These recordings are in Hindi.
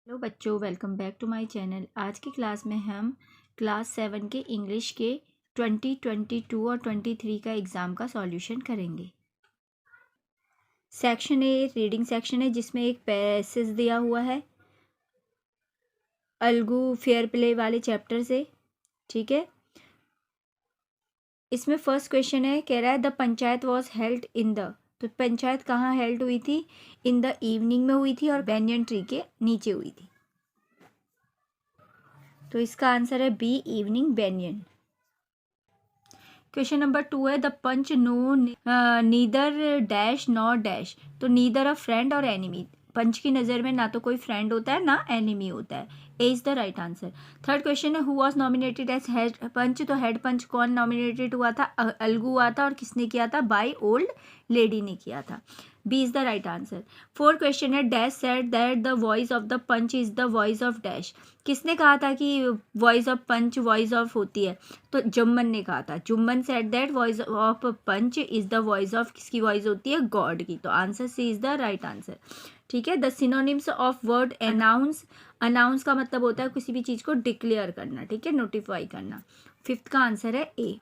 हेलो बच्चों, welcome back to my channel. आज की क्लास में हम क्लास 7 के इंग्लिश के 2022 और 23 का एग्ज़ाम का सॉल्यूशन करेंगे। सेक्शन ए रीडिंग सेक्शन है, जिसमें एक पैसेज दिया हुआ है अलगू फेयर प्ले वाले चैप्टर से। ठीक है, इसमें फर्स्ट क्वेश्चन है, कह रहा है the panchayat was held in the. तो पंचायत कहाँ हेल्ड हुई थी? इन द इवनिंग में हुई थी और बेनियन ट्री के नीचे हुई थी। तो इसका आंसर है B, evening banyan. Question number 2 है the punch no neither dash nor dash. तो नीदर अ फ्रेंड और एनिमी। पंच की नज़र में ना तो कोई फ्रेंड होता है ना एनिमी होता है। A is the right answer. Third question है who was nominated as head panch. तो हेड पंच कौन नॉमिनेटेड हुआ था? अलगू हुआ था। और किसने किया था? बाई ओल्ड लेडी ने किया था। B is the right answer. Fourth question है dash said that the voice of the panch is the voice of dash. किसने कहा था कि voice of panch voice of होती है? तो जुम्मन ने कहा था। Jumman said that voice of panch is the voice of, किसकी वॉइस होती है? गॉड की। तो answer C is the right answer. ठीक है, the synonyms of word announce. Announce का मतलब होता है किसी भी चीज़ को डिक्लेयर करना, ठीक है, नोटिफाई करना। फिफ्थ का आंसर है ए।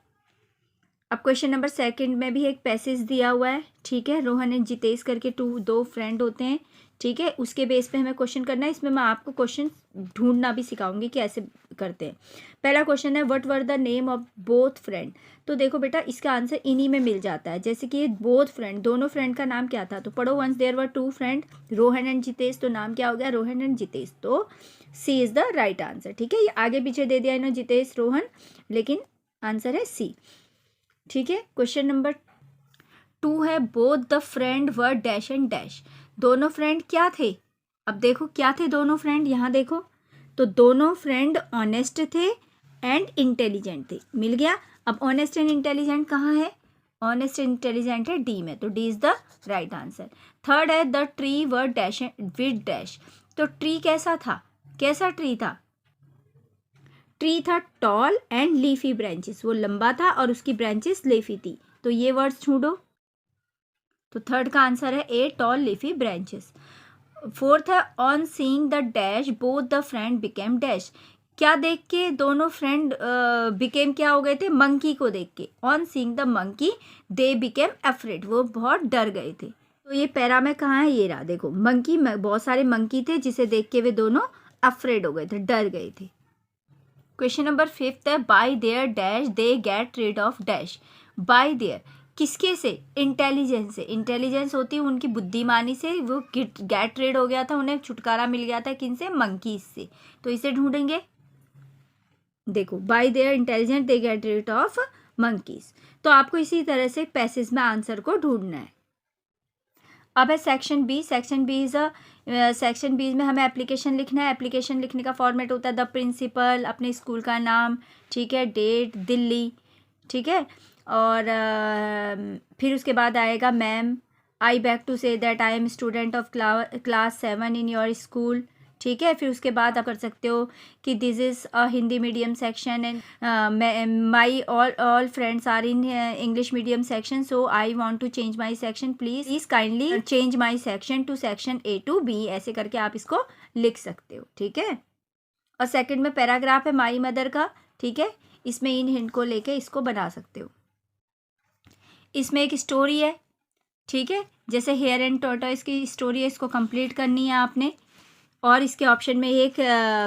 अब क्वेश्चन नंबर सेकंड में भी एक पैसेज दिया हुआ है। ठीक है, रोहन एंड जितेश करके दो फ्रेंड होते हैं। ठीक है, उसके बेस पे हमें क्वेश्चन करना है। इसमें मैं आपको क्वेश्चन ढूंढना भी सिखाऊंगी कि ऐसे करते हैं। पहला क्वेश्चन है what were the name of both friend. तो देखो बेटा, इसका आंसर इन्हीं में मिल जाता है। जैसे कि बोथ फ्रेंड, दोनों फ्रेंड का नाम क्या था? तो पढ़ो, once there were two friend Rohan and Jitesh. तो नाम क्या हो गया? रोहन एंड जितेश। तो C is the right answer. ठीक है, ये आगे पीछे दे दिया इन्होंने जितेश रोहन, लेकिन आंसर है सी। ठीक है, क्वेश्चन नंबर 2 है both the friend were dash and dash. दोनों फ्रेंड क्या थे? अब देखो क्या थे दोनों फ्रेंड, यहाँ देखो। तो दोनों फ्रेंड ऑनेस्ट थे एंड इंटेलिजेंट थे। मिल गया। अब ऑनेस्ट एंड इंटेलिजेंट कहाँ है? ऑनेस्ट एंड इंटेलिजेंट है डी में। तो D is the right answer. Third है the tree were dash with dash. तो ट्री कैसा था? कैसा ट्री था? ट्री था टॉल एंड लीफी ब्रांचेस। वो लंबा था और उसकी ब्रांचेस लीफी थी। तो ये वर्ड्स छोड़ो। तो थर्ड का आंसर है ए, टॉल लीफी ब्रांचेस। फोर्थ है on seeing the dash both the friend became dash. क्या देख के दोनों फ्रेंड बिकेम क्या हो गए थे? मंकी को देख के। On seeing the monkey they became afraid. वो बहुत डर गए थे। तो ये पैरा में कहाँ है? ये रहा, देखो मंकी, बहुत सारे मंकी थे जिसे देख के वे दोनों अफ्रेड हो गए थे, डर गए थे। क्वेश्चन नंबर 5 है by their dash they get rid of dash. By their किसके से? इंटेलिजेंस से। इंटेलिजेंस होती है उनकी बुद्धिमानी से। वो गेट रिड हो गया था, उन्हें छुटकारा मिल गया था किनसे? मंकीज से। तो इसे ढूंढेंगे। देखो, by their intelligent they get rid of monkeys. तो आपको इसी तरह से पैसेज में आंसर को ढूंढना है। अब है section B. Section B is section B में हमें एप्लीकेशन लिखना है। एप्लीकेशन लिखने का फॉर्मेट होता है द प्रिंसिपल, अपने स्कूल का नाम, ठीक है, डेट, दिल्ली, ठीक है, और फिर उसके बाद आएगा ma'am, I beg to say that I am student of class 7 in your school, ठीक है। फिर उसके बाद आप कर सकते हो कि this is a Hindi medium section and my all friends are in English medium section, so I want to change my section, please kindly change my section to section A to B। ऐसे करके आप इसको लिख सकते हो, ठीक है। और सेकंड में पैराग्राफ है माई मदर का, ठीक है। इसमें इन हिंट को लेके इसको बना सकते हो। इसमें एक स्टोरी है, ठीक है, जैसे हेयर एंड टॉर्टोइस की स्टोरी है, इसको कंप्लीट करनी है आपने। और इसके ऑप्शन में एक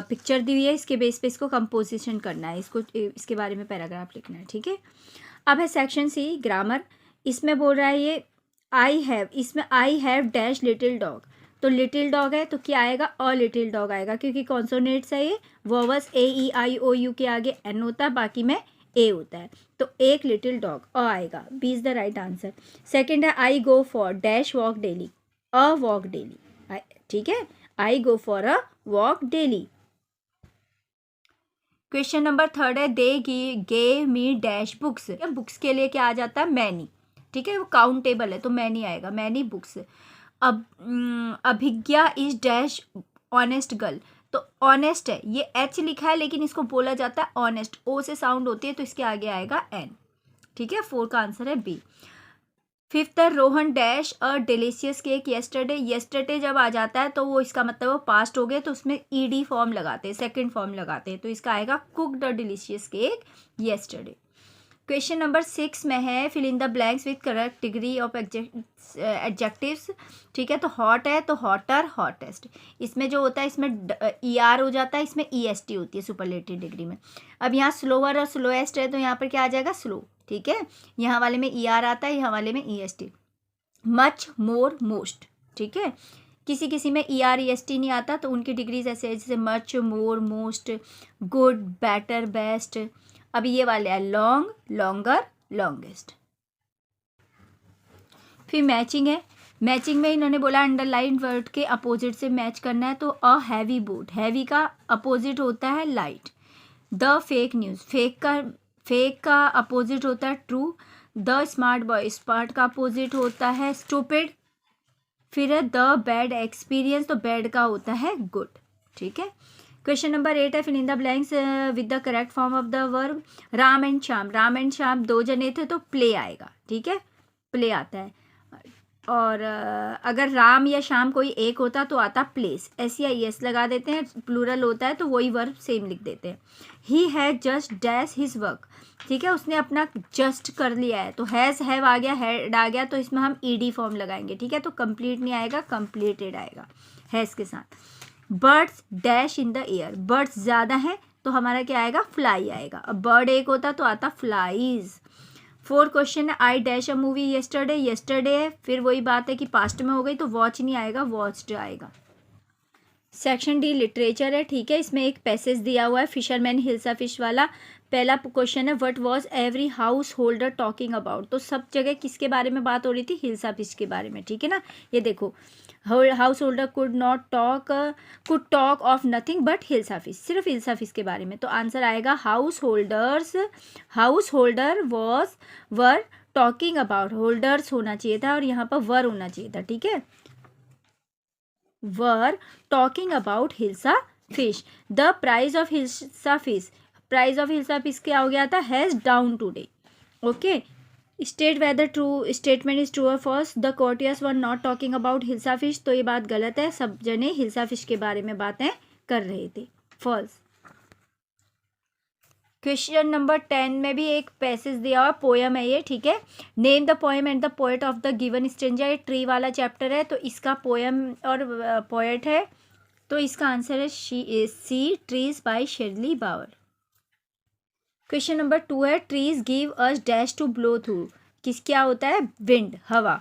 पिक्चर दी हुई है, इसके बेस पे इसको कंपोजिशन करना है, इसको इसके बारे में पैराग्राफ लिखना है, ठीक है। अब है सेक्शन सी ग्रामर। इसमें बोल रहा है ये आई हैव, इसमें I have dash little dog. तो लिटिल डॉग है तो क्या आएगा? अ लिटिल डॉग आएगा, क्योंकि कॉन्सोनेंट्स है ये। वोवल्स AEIOU के आगे एन होता है, बाकी में ए होता है। तो एक लिटिल डॉग, अ आएगा। B is the right answer. Second है I go for dash walk daily. A walk daily, ठीक है। I go for a walk daily. Question number 3 है they gave me dash books. Books के लिए क्या आ जाता है? मैनी, ठीक है, वो काउंटेबल है तो मैनी आएगा, मैनी बुक्स। अब अभिज्ञा इज डैश ऑनेस्ट गर्ल। तो ऑनेस्ट है, ये एच लिखा है लेकिन इसको बोला जाता है ऑनेस्ट, ओ से साउंड होती है तो इसके आगे आएगा एन, ठीक है। 4 का आंसर है बी। फिफ्थ है Rohan dash a delicious cake yesterday. Yesterday जब आ जाता है तो वो इसका मतलब वो पास्ट हो गए, तो उसमें ईडी फॉर्म लगाते हैं, सेकंड फॉर्म लगाते हैं, तो इसका आएगा cooked a delicious cake yesterday. Question number 6 में है fill in the blanks with correct degree of adjectives. ठीक है, तो हॉट है तो हॉटर, हॉटेस्ट। इसमें जो होता है इसमें ER हो जाता है, इसमें EST होती है सुपरलेटिव डिग्री में। अब यहाँ स्लोअर और स्लोएस्ट है तो यहाँ पर क्या आ जाएगा स्लो। ठीक है, यहाँ वाले में ER आता है, यहाँ वाले में EST। मच, मोर, मोस्ट। ठीक है, किसी किसी में ER EST नहीं आता तो उनकी डिग्रीज ऐसे है जैसे मच, मोर, मोस्ट, गुड, बेटर, बेस्ट। अब ये वाले है लॉन्ग, लॉन्गर, लॉन्गेस्ट। फिर मैचिंग है। मैचिंग में इन्होंने बोला अंडरलाइन वर्ड के अपोजिट से मैच करना है, तो अ हैवी बोट, हैवी का अपोजिट होता है light. The fake news, fake का अपोजिट होता है true. The smart boy, smart का अपोजिट होता है स्टूपिड। फिर है द बैड एक्सपीरियंस, तो बैड का होता है गुड। ठीक है, क्वेश्चन नंबर 8 है fill in the blanks with the correct form of the verb. Ram and Shyam, Ram and Shyam दो जने थे तो प्ले आएगा। ठीक है, प्ले आता है। और अगर राम या श्याम कोई एक होता तो आता प्लेस, SEIS लगा देते हैं। प्लूरल होता है तो वही वर्ब सेम लिख देते हैं। He has just dash his work. ठीक है, उसने अपना जस्ट कर लिया है, तो हैज़ हैव आ गया, हैड आ गया, तो इसमें हम ED फॉर्म लगाएंगे। ठीक है, तो कंप्लीट नहीं आएगा, कंप्लीटेड आएगा हैज़ के साथ। Birds dash in the air, birds ज़्यादा हैं तो हमारा क्या आएगा फ्लाई आएगा। अब बर्ड एक होता तो आता फ्लाईज। 4 क्वेश्चन है I dash a movie yesterday, yesterday है, फिर वही बात है कि पास्ट में हो गई तो वॉच नहीं आएगा, वॉच्ड आएगा। सेक्शन D लिटरेचर है। ठीक है, इसमें एक पैसेज दिया हुआ है फिशरमैन हिल्सा फिश वाला। पहला क्वेश्चन है what was every house holder talking about, तो सब जगह किसके बारे में बात हो रही थी, हिल्सा फिश के बारे में। ठीक है ना, ये देखो house holder could talk of nothing but hilsa fish, सिर्फ हिल्सा फिश के बारे में, तो आंसर आएगा house holder were talking about, holders होना चाहिए था और यहाँ पर वर होना चाहिए था। ठीक है, were talking about hilsa fish. The price of hilsa fish, price of hilsa fish क्या हो गया था, has down today. Okay, state whether true statement is true और false. The courtiers were not talking about hilsa fish, तो ये बात गलत है, सब जने हिल्सा फिश के बारे में बातें कर रहे थे, फॉल्स। क्वेश्चन नंबर 10 में भी एक पैसेज दिया हुआ, पोयम है ये। ठीक है, name the poem and the poet of the given stanza, ये ट्री वाला चैप्टर है तो इसका पोएम और पोएट है, तो इसका आंसर है C trees by Shirley Bauer. Question number 2 है trees give us dash to blow through, किस क्या होता है, विंड, हवा।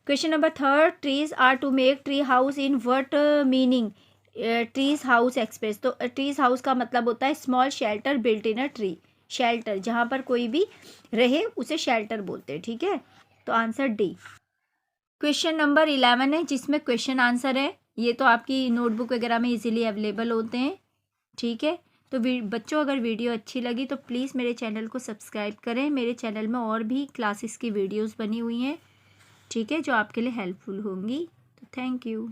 Question number 3 trees are to make tree house in what meaning, trees house express, तो ट्रीज हाउस का मतलब होता है small shelter built in a tree, shelter जहाँ पर कोई भी रहे उसे शेल्टर बोलते हैं। ठीक है, तो आंसर D। क्वेश्चन नंबर 11 है जिसमें क्वेश्चन आंसर है, ये तो आपकी नोटबुक वगैरह में इजीली अवेलेबल होते हैं। ठीक है, तो बच्चों अगर वीडियो अच्छी लगी तो प्लीज़ मेरे चैनल को सब्सक्राइब करें, मेरे चैनल में और भी क्लासेस की वीडियोस बनी हुई हैं। ठीक है, जो आपके लिए हेल्पफुल होंगी। तो थैंक यू।